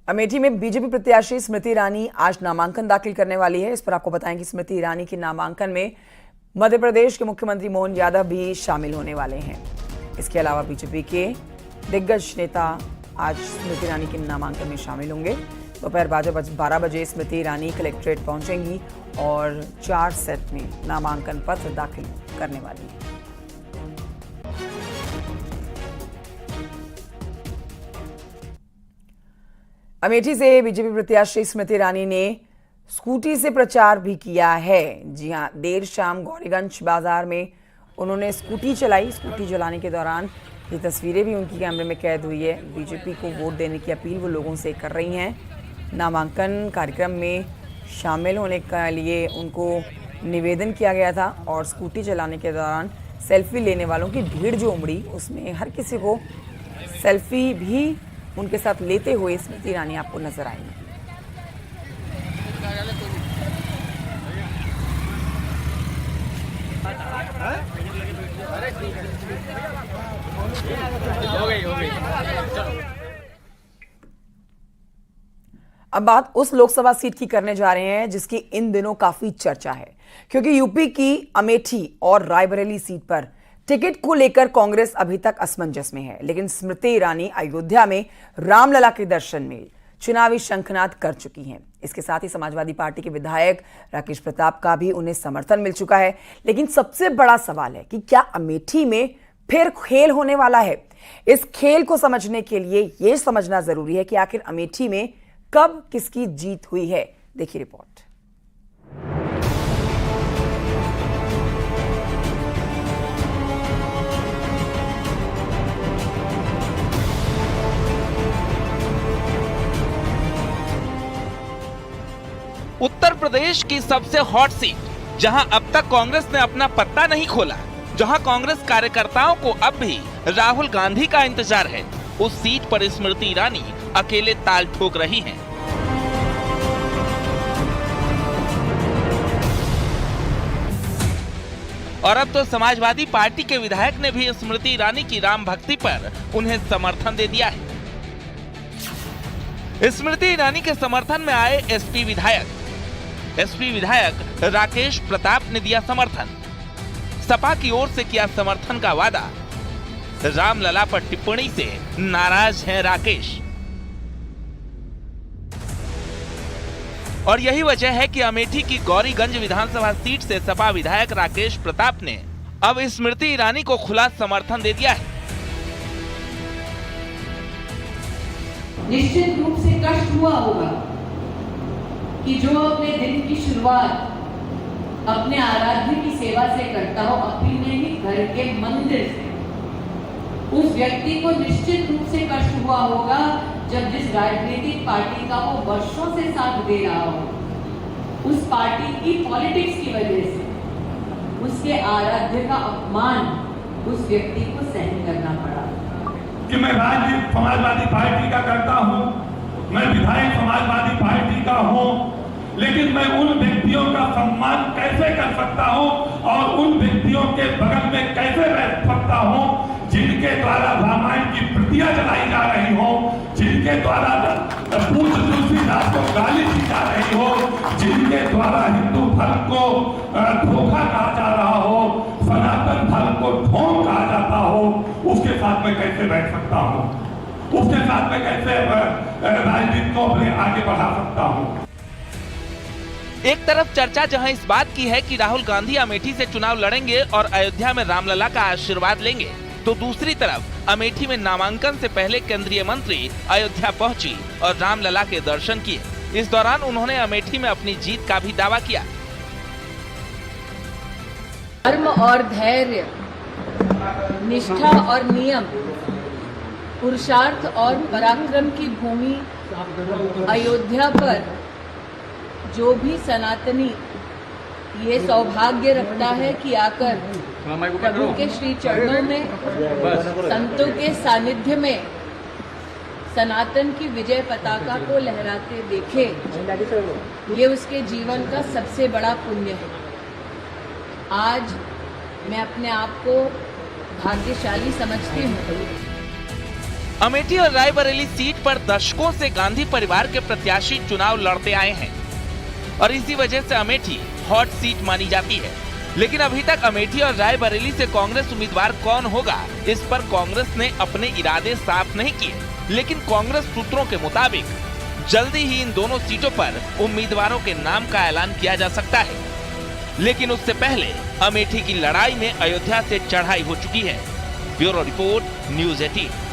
अमेठी में बीजेपी प्रत्याशी स्मृति ईरानी आज नामांकन दाखिल करने वाली है। इस पर आपको बताएं कि स्मृति ईरानी के नामांकन में मध्य प्रदेश के मुख्यमंत्री मोहन यादव भी शामिल होने वाले हैं। इसके अलावा बीजेपी के दिग्गज नेता आज स्मृति ईरानी के नामांकन में शामिल होंगे। दोपहर 12 बजे स्मृति ईरानी कलेक्ट्रेट पहुंचेंगी और 4 सेट में नामांकन पत्र दाखिल करने वाली है। अमेठी से बीजेपी प्रत्याशी स्मृति ईरानी ने स्कूटी से प्रचार भी किया है। जी हां, देर शाम गौरीगंज बाजार में उन्होंने स्कूटी चलाई। स्कूटी चलाने के दौरान ये तस्वीरें भी उनकी कैमरे में कैद हुई है। बीजेपी को वोट देने की अपील वो लोगों से कर रही हैं। नामांकन कार्यक्रम में शामिल होने के लिए उनको निवेदन किया गया था और स्कूटी चलाने के दौरान सेल्फी लेने वालों की भीड़ जो उमड़ी, उसमें हर किसी को सेल्फी भी उनके साथ लेते हुए स्मृति ईरानी आपको नजर आएंगी। अब बात उस लोकसभा सीट की करने जा रहे हैं जिसकी इन दिनों काफी चर्चा है, क्योंकि यूपी की अमेठी और रायबरेली सीट पर टिकट को लेकर कांग्रेस अभी तक असमंजस में है। लेकिन स्मृति ईरानी अयोध्या में रामलला के दर्शन में चुनावी शंखनाद कर चुकी हैं। इसके साथ ही समाजवादी पार्टी के विधायक राकेश प्रताप का भी उन्हें समर्थन मिल चुका है। लेकिन सबसे बड़ा सवाल है कि क्या अमेठी में फिर खेल होने वाला है? इस खेल को समझने के लिए यह समझना जरूरी है कि आखिर अमेठी में कब किसकी जीत हुई है। देखिए रिपोर्ट। उत्तर प्रदेश की सबसे हॉट सीट, जहां अब तक कांग्रेस ने अपना पत्ता नहीं खोला, जहां कांग्रेस कार्यकर्ताओं को अब भी राहुल गांधी का इंतजार है, उस सीट पर स्मृति ईरानी अकेले ताल ठोक रही हैं। और अब तो समाजवादी पार्टी के विधायक ने भी स्मृति ईरानी की राम भक्ति पर उन्हें समर्थन दे दिया है। स्मृति ईरानी के समर्थन में आए एसपी विधायक राकेश प्रताप ने दिया समर्थन। सपा की ओर से किया समर्थन का वादा। रामलला पर टिप्पणी से नाराज हैं राकेश। और यही वजह है कि अमेठी की गौरीगंज विधानसभा सीट से सपा विधायक राकेश प्रताप ने अब स्मृति ईरानी को खुला समर्थन दे दिया है। निश्चित रूप से कष्ट हुआ होगा कि जो अपने दिन की शुरुआत अपने आराध्य की सेवा से करता हो, अपने ही घर के मंदिर से, उस व्यक्ति को निश्चित रूप से कष्ट हुआ होगा जब जिस राजनीतिक पार्टी का वो वर्षों से साथ दे रहा हो, उस पार्टी की पॉलिटिक्स की वजह से उसके आराध्य का अपमान उस व्यक्ति को सहन करना पड़ा। कि मैं राजनीति समाजवादी पार्टी का करता हूं, मैं विधायक समाजवादी पार्टी का हूं, लेकिन मैं उन व्यक्तियों का सम्मान कैसे कर सकता हूं और उन व्यक्तियों के बगल में कैसे रह सकता हूं जिनके द्वारा रामायण की प्रतियां जलाई जा रही हो, जिनके द्वारा पूज्य तुलसीदास को गाली दी जा रही हो, जिनके द्वारा हिंदू धर्म को धोखा कहा जा रहा हो, सनातन धर्म को ढोंग कहा जाता हो, उसके साथ मैं कैसे बैठ सकता हूं, उसके साथ मैं कैसे राजनीति को अपने आगे बढ़ा सकता हूं। एक तरफ चर्चा जहां इस बात की है कि राहुल गांधी अमेठी से चुनाव लड़ेंगे और अयोध्या में रामलला का आशीर्वाद लेंगे, तो दूसरी तरफ अमेठी में नामांकन से पहले केंद्रीय मंत्री अयोध्या पहुंची और रामलला के दर्शन किए। इस दौरान उन्होंने अमेठी में अपनी जीत का भी दावा किया। धर्म और धैर्य, निष्ठा और नियम, पुरुषार्थ और पराक्रम की भूमि अयोध्या पर जो भी सनातनी ये सौभाग्य रखता है कि आकर प्रभु के श्री चरणों में, संतों के सानिध्य में सनातन की विजय पताका को लहराते देखे, ये उसके जीवन का सबसे बड़ा पुण्य है। आज मैं अपने आप को भाग्यशाली समझती हूँ अमेठी और रायबरेली सीट पर दशकों से गांधी परिवार के प्रत्याशी चुनाव लड़ते आए हैं और इसी वजह से अमेठी हॉट सीट मानी जाती है। लेकिन अभी तक अमेठी और रायबरेली से कांग्रेस उम्मीदवार कौन होगा, इस पर कांग्रेस ने अपने इरादे साफ नहीं किए। लेकिन कांग्रेस सूत्रों के मुताबिक जल्दी ही इन दोनों सीटों पर उम्मीदवारों के नाम का ऐलान किया जा सकता है। लेकिन उससे पहले अमेठी की लड़ाई में अयोध्या से चढ़ाई हो चुकी है। Bureau report, news 18।